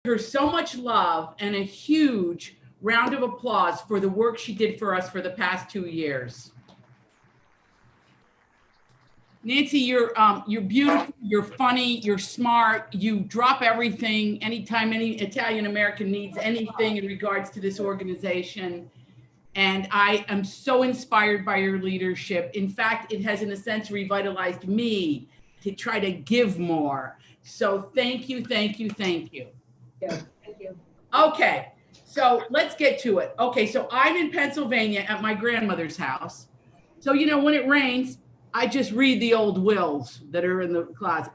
her so much love and a huge round of applause for the work she did for us for the past 2 years. Nancy, you're beautiful, you're funny, you're smart, you drop everything anytime any Italian American needs anything in regards to this organization. And I am so inspired by your leadership. In fact, it has in a sense revitalized me to try to give more. So thank you, thank you, thank you. Yeah, thank you. Okay, so let's get to it. Okay, so I'm in Pennsylvania at my grandmother's house. So, you know, when it rains, I just read the old wills that are in the closet.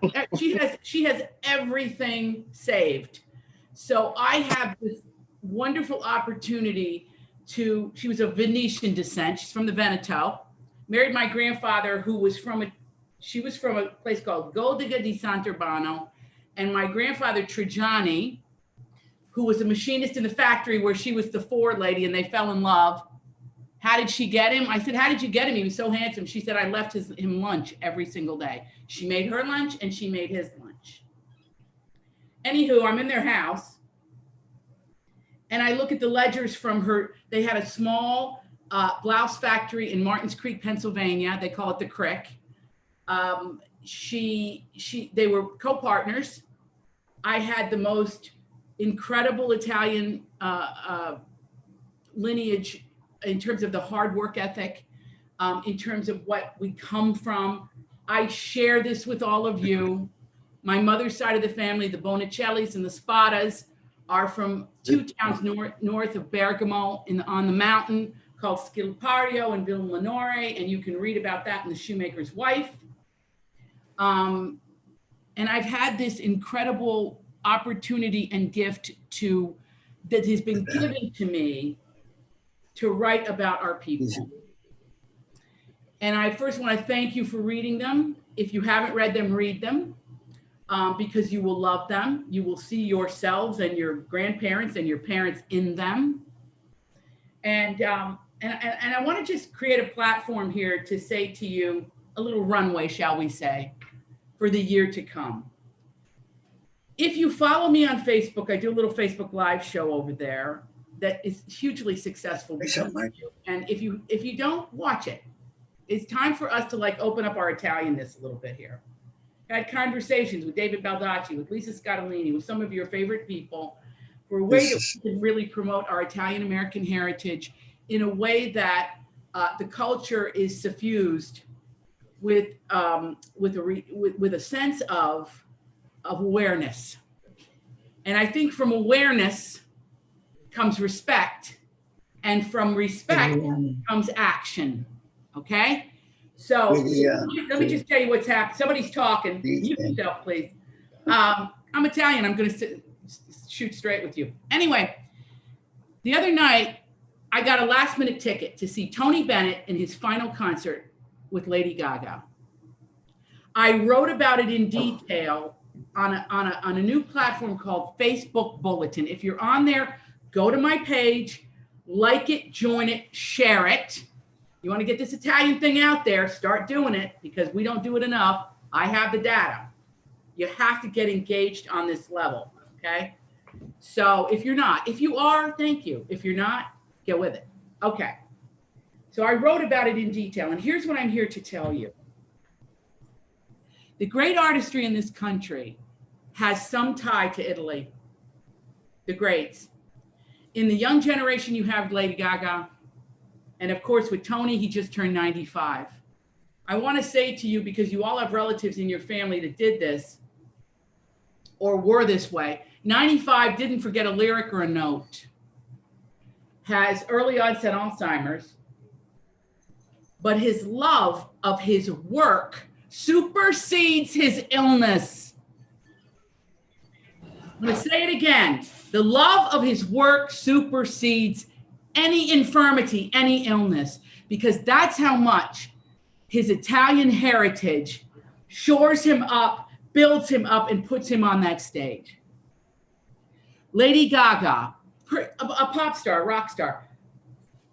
She has everything saved. So I have this wonderful opportunity she was of Venetian descent. She's from the Veneto. Married my grandfather, who was she was from a place called Goldiga di Sant'Urbano. And my grandfather, Trigiani, who was a machinist in the factory where she was the Ford lady, and they fell in love. How did she get him? I said, how did you get him? He was so handsome. She said, I left him lunch every single day. She made her lunch and she made his lunch. Anywho, I'm in their house and I look at the ledgers from her. They had a small blouse factory in Martins Creek, Pennsylvania. They call it the Crick. They were co-partners. I had the most incredible Italian lineage in terms of the hard work ethic, in terms of what we come from. I share this with all of you. My mother's side of the family, the Bonicellis and the Spadas, are from 2 towns north of Bergamo on the mountain called Scilpario and Villanore, and you can read about that in The Shoemaker's Wife. And I've had this incredible opportunity and gift that has been given to me to write about our people. And I first want to thank you for reading them. If you haven't read them, read them, because you will love them. You will see yourselves and your grandparents and your parents in them. And I want to just create a platform here to say to you, a little runway, shall we say, for the year to come. If you follow me on Facebook, I do a little Facebook Live show over there that is hugely successful. And if you don't watch it, it's time for us to like open up our Italianness a little bit here. I had conversations with David Baldacci, with Lisa Scottolini, with some of your favorite people, for a way that we can really promote our Italian American heritage in a way that the culture is suffused with a sense of awareness. And I think from awareness comes respect, and from respect comes action. Okay? So let me just tell you what's happened. Somebody's talking. Mute yourself, please. I'm Italian. I'm going to shoot straight with you. Anyway, the other night, I got a last-minute ticket to see Tony Bennett in his final concert with Lady Gaga. I wrote about it in detail on a new platform called Facebook Bulletin. If you're on there, go to my page, like it, join it, share it. You want to get this Italian thing out there, start doing it, because we don't do it enough. I have the data. You have to get engaged on this level, okay? So if you're not, if you are, thank you. If you're not, get with it. Okay. So I wrote about it in detail, and here's what I'm here to tell you. The great artistry in this country has some tie to Italy, the greats. In the young generation, you have Lady Gaga. And of course, with Tony, he just turned 95. I want to say to you, because you all have relatives in your family that did this or were this way, 95, didn't forget a lyric or a note, has early onset Alzheimer's, but his love of his work supersedes his illness. I'm going to say it again. The love of his work supersedes any infirmity, any illness, because that's how much his Italian heritage shores him up, builds him up, and puts him on that stage. Lady Gaga, a pop star, a rock star,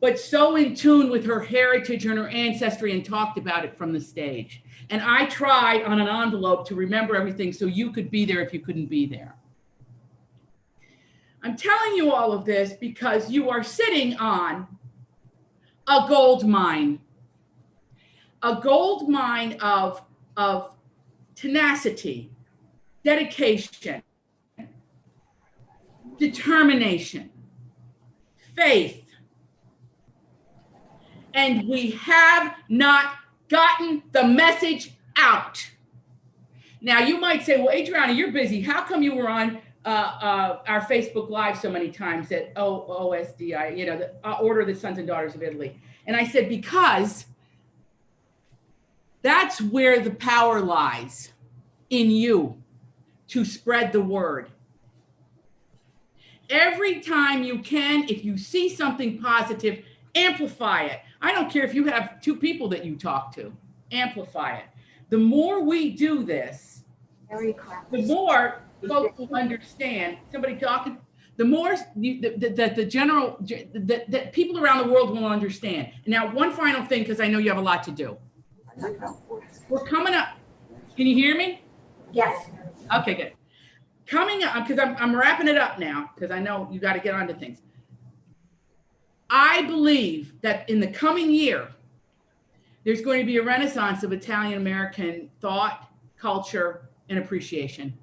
but so in tune with her heritage and her ancestry, and talked about it from the stage. And I tried on an envelope to remember everything so you could be there if you couldn't be there. I'm telling you all of this because you are sitting on a gold mine of tenacity, dedication, determination, faith. And we have not gotten the message out. Now you might say, well, Adriana, you're busy. How come you were on our Facebook Live so many times at OSDIA, the Order of the Sons and Daughters of Italy? And I said, because that's where the power lies, in you, to spread the word. Every time you can, if you see something positive, amplify it. I don't care if you have 2 people that you talk to, amplify it. The more we do this, the more folks will understand. Somebody talking, the more that people around the world will understand. Now, one final thing, because I know you have a lot to do. We're coming up. Can you hear me? Yes. Okay, good. Coming up, because I'm wrapping it up now, because I know you got to get on to things. I believe that in the coming year, there's going to be a renaissance of Italian American thought, culture, and appreciation.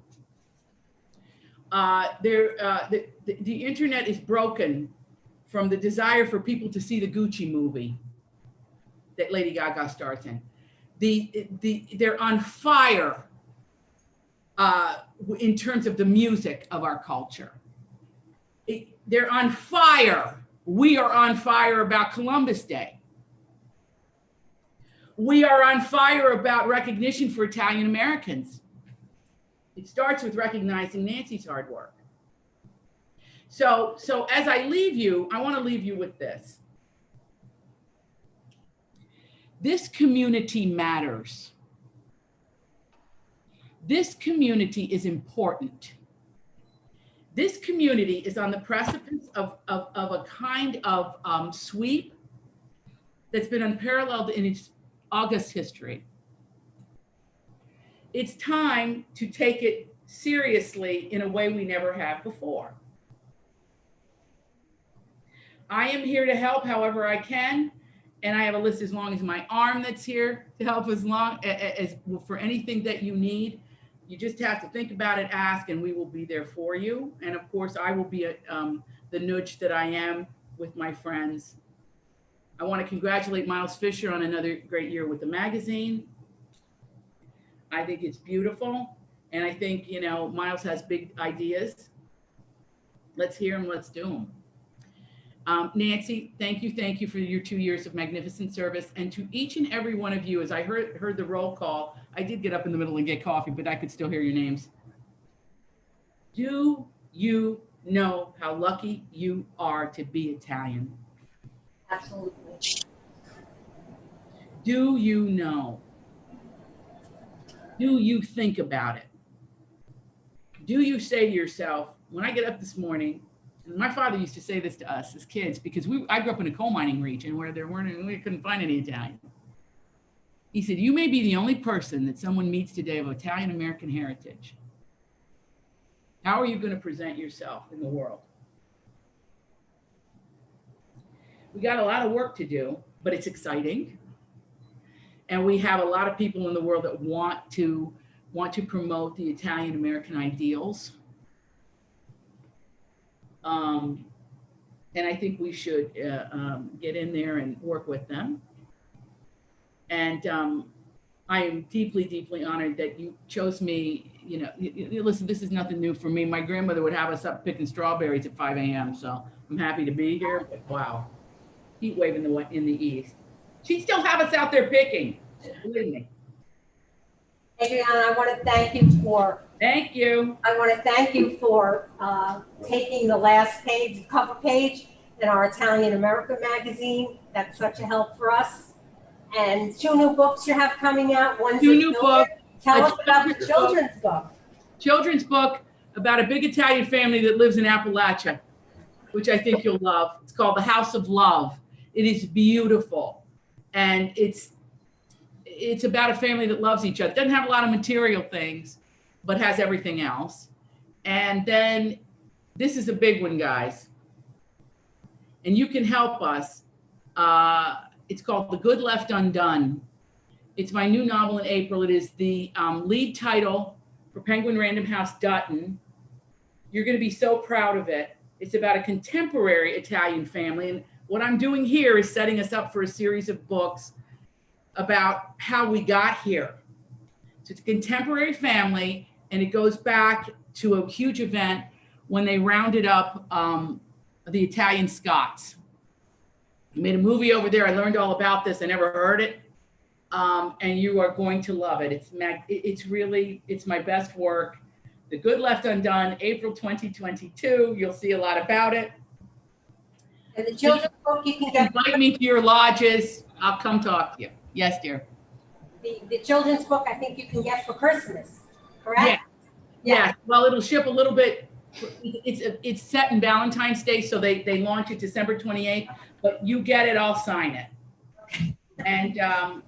The internet is broken from the desire for people to see the Gucci movie that Lady Gaga stars in. They're on fire in terms of the music of our culture. They're on fire. We are on fire about Columbus Day. We are on fire about recognition for Italian Americans. It starts with recognizing Nancy's hard work. So as I leave you, I want to leave you with this. This community matters. This community is important. This community is on the precipice of a kind of sweep that's been unparalleled in its august history. It's time to take it seriously in a way we never have before. I am here to help however I can, and I have a list as long as my arm that's here to help as long as for anything that you need. You just have to think about it, ask, and we will be there for you. And of course, I will be the nudge that I am with my friends. I want to congratulate Miles Fisher on another great year with the magazine. I think it's beautiful. And I think, Miles has big ideas. Let's hear them, let's do them. Nancy, thank you for your 2 years of magnificent service. And to each and every one of you, as I heard the roll call, I did get up in the middle and get coffee, but I could still hear your names. Do you know how lucky you are to be Italian? Absolutely. Do you know? Do you think about it? Do you say to yourself, when I get up this morning, and my father used to say this to us as kids, because I grew up in a coal mining region where we couldn't find any Italian. He said, you may be the only person that someone meets today of Italian American heritage. How are you going to present yourself in the world? We got a lot of work to do, but it's exciting. And we have a lot of people in the world that want to promote the Italian American ideals. And I think we should get in there and work with them. And I am deeply, deeply honored that you chose me. Listen, this is nothing new for me. My grandmother would have us up picking strawberries at 5 a.m. So I'm happy to be here. But wow, heat wave in the east. She'd still have us out there picking. Believe me. Adriana, I want to thank you for. Thank you. I want to thank you for taking the last page, cover page in our Italian American magazine. That's such a help for us. And 2 new books you have coming out. One's 2 new books. Tell us about the children's book. Children's book about a big Italian family that lives in Appalachia, which I think you'll love. It's called The House of Love. It is beautiful. And it's about a family that loves each other. Doesn't have a lot of material things, but has everything else. And then This is a big one, guys. And you can help us. It's called The Good Left Undone. It's my new novel in April. It is the lead title for Penguin Random House Dutton. You're going to be so proud of it. It's about a contemporary Italian family. And what I'm doing here is setting us up for a series of books about how we got here. So it's a contemporary family, and it goes back to a huge event when they rounded up the Italian Scots. I made a movie over there. I learned all about this. I never heard it. And you are going to love it. It's my best work. The Good Left Undone, April 2022. You'll see a lot about it. And the children's book you can get. Invite me to your lodges. I'll come talk to you. Yes, dear. The children's book I think you can get for Christmas, correct? Yeah. Well, it'll ship a little bit. It's set in Valentine's Day, so they launch it December 28th. But you get it, I'll sign it. And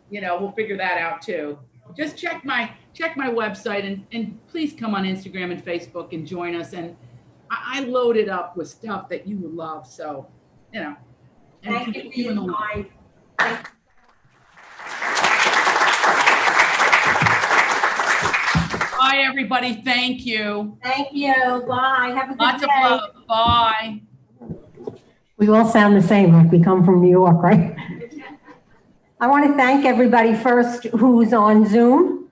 we'll figure that out too. Just check my website and please come on Instagram and Facebook and join us. And I load it up with stuff that you would love. So, And Thank you for your time. Bye, everybody. Thank you. Thank you. Bye. Have a good day. Lots of love. Bye. We all sound the same, like we come from New York, right? I want to thank everybody first who's on Zoom.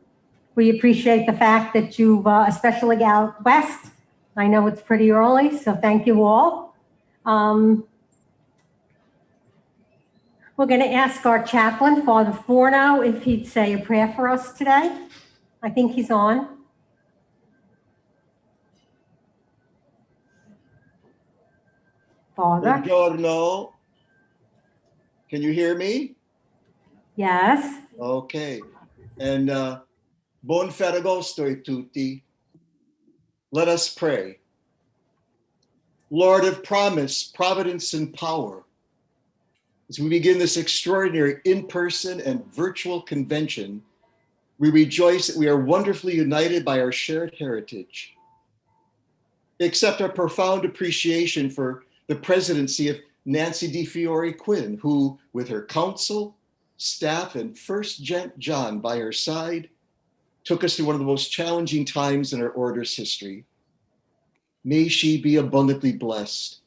We appreciate the fact that you've, especially out west. I know it's pretty early, so thank you all. We're going to ask our chaplain, Father Forno, if he'd say a prayer for us today. I think he's on. Father. Buongiorno. Can you hear me? Yes. Okay. And buon Ferragosto a tutti. Let us pray. Lord of promise, providence, and power, as we begin this extraordinary in-person and virtual convention, we rejoice that we are wonderfully united by our shared heritage. Accept our profound appreciation for the presidency of Nancy DeFiore Quinn, who, with her counsel, staff, and First Gent John by her side, took us through one of the most challenging times in our order's history. May she be abundantly blessed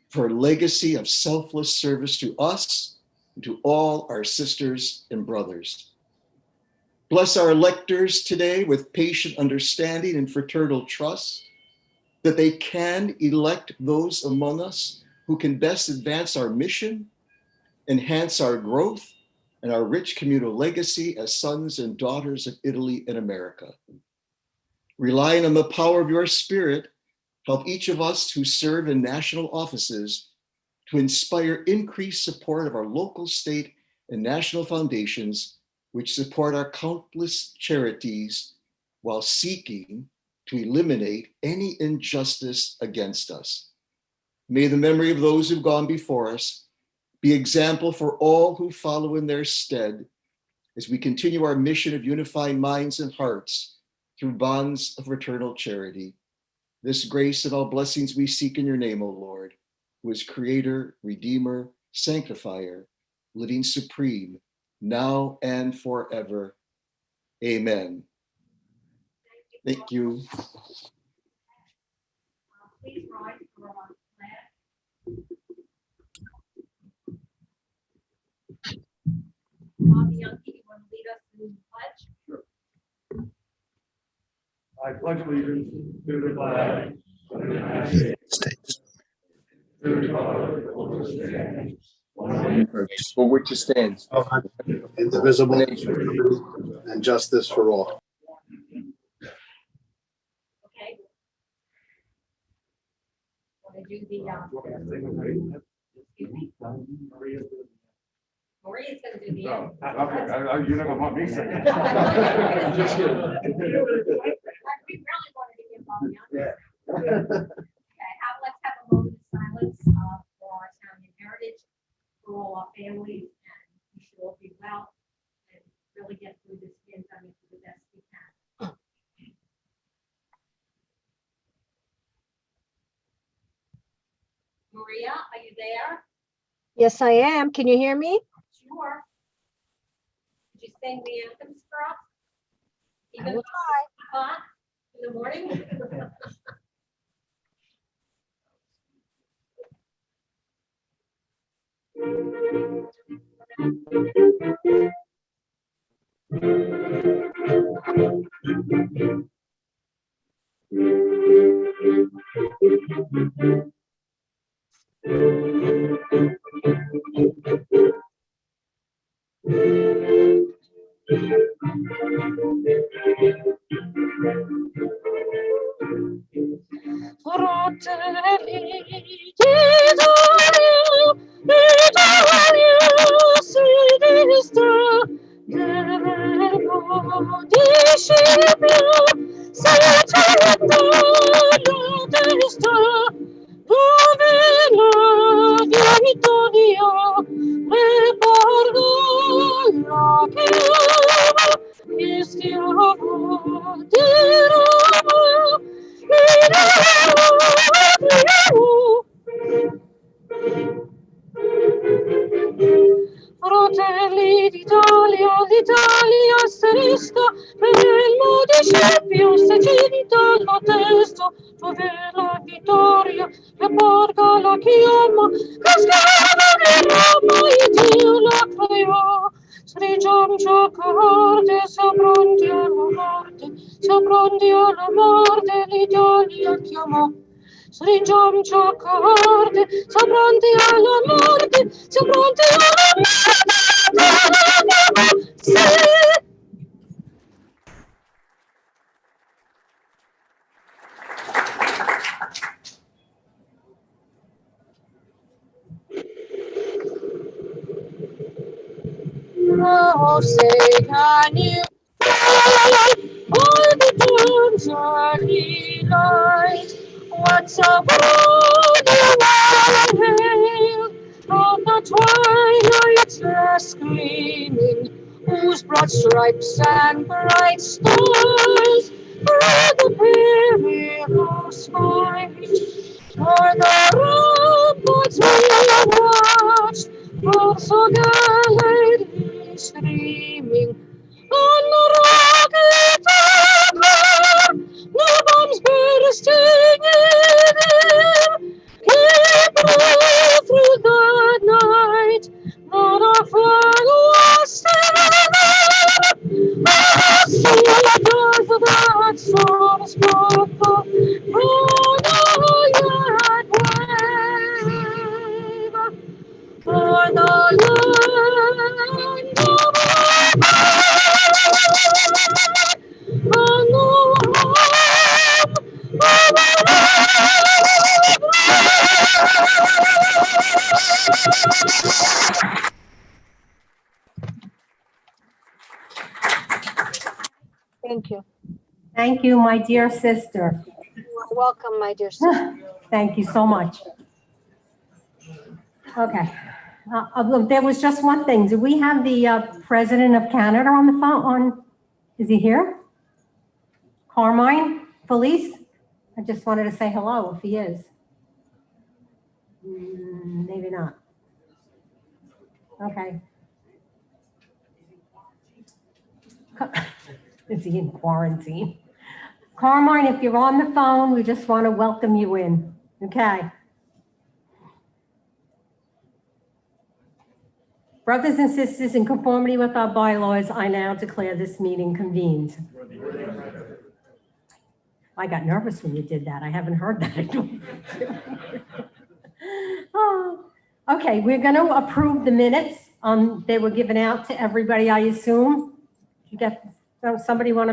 for her legacy of selfless service to us and to all our sisters and brothers. Bless our electors today with patient understanding and fraternal trust, that they can elect those among us who can best advance our mission, enhance our growth, and our rich communal legacy as sons and daughters of Italy and America. Relying on the power of your Spirit, help each of us who serve in national offices to inspire increased support of our local, state, and national foundations, which support our countless charities while seeking to eliminate any injustice against us. May the memory of those who've gone before us be example for all who follow in their stead as we continue our mission of unifying minds and hearts through bonds of fraternal charity. This grace and all blessings we seek in your name, O Lord, who is creator, redeemer, sanctifier, living supreme, now and forever. Amen. Thank you. Please rise for our flag. Bobby Youngkie, you want to lead us in the pledge? Sure. I pledge allegiance to the flag of the United States, to the republic for which it stands, for which it stands, indivisible, and justice for all. Okay. Want to do the, excuse me? Maria's going to do the. No, you never want me saying. Just kidding. We really wanted to give Bobby Youngkie. Yeah. Okay, let's have a moment of silence for our Italian heritage, for all our families, and we should all be well and really get through this pandemic to the best we can. Maria, are you there? Yes, I am. Can you hear me? Sure. Could you sing the anthems for us? I Even will though it's 6 o'clock in the morning? Fratelli d'Italia, sinistra, Devo discepio, settenta la destra, dove la vittoria le porgo la chiama, che schiavo di Roma. Fratelli d'Italia, l'Italia stessa, per il municipio seginta la testa, dove la vittoria che porga la chiama, che schiava di Roma, Dio la creò. Stringiam giocorde, siamo pronti alla morte, siamo pronti alla morte, l'Italia chiamò. Stringiam giocorde, siamo pronti alla morte, siamo pronti alla morte, sì. Oh, say, can you all the turns are light? What's up on the hill of the twilight's last gleaming, whose broad stripes and bright stars spread the perilous fight? For the ramparts we watched, for so gallantly streaming on the rocket tower, no bombs bursting in him. He blew through the night, not a flag was still. I see the doors of that storm sparkle from the yard wave. For the land Thank you. Thank you, my dear sister. Welcome, my dear sister. Thank you so much. Okay. There was just one thing. Do we have the President of Canada on the phone? Is he here? Carmine Felice? I just wanted to say hello if he is. Maybe not. Okay. Is he in quarantine? Carmine, if you're on the phone, we just want to welcome you in. Okay. Brothers and sisters, in conformity with our bylaws, I now declare this meeting convened. I got nervous when you did that. I haven't heard that. Oh, okay, we're going to approve the minutes. They were given out to everybody, I assume. You get somebody want to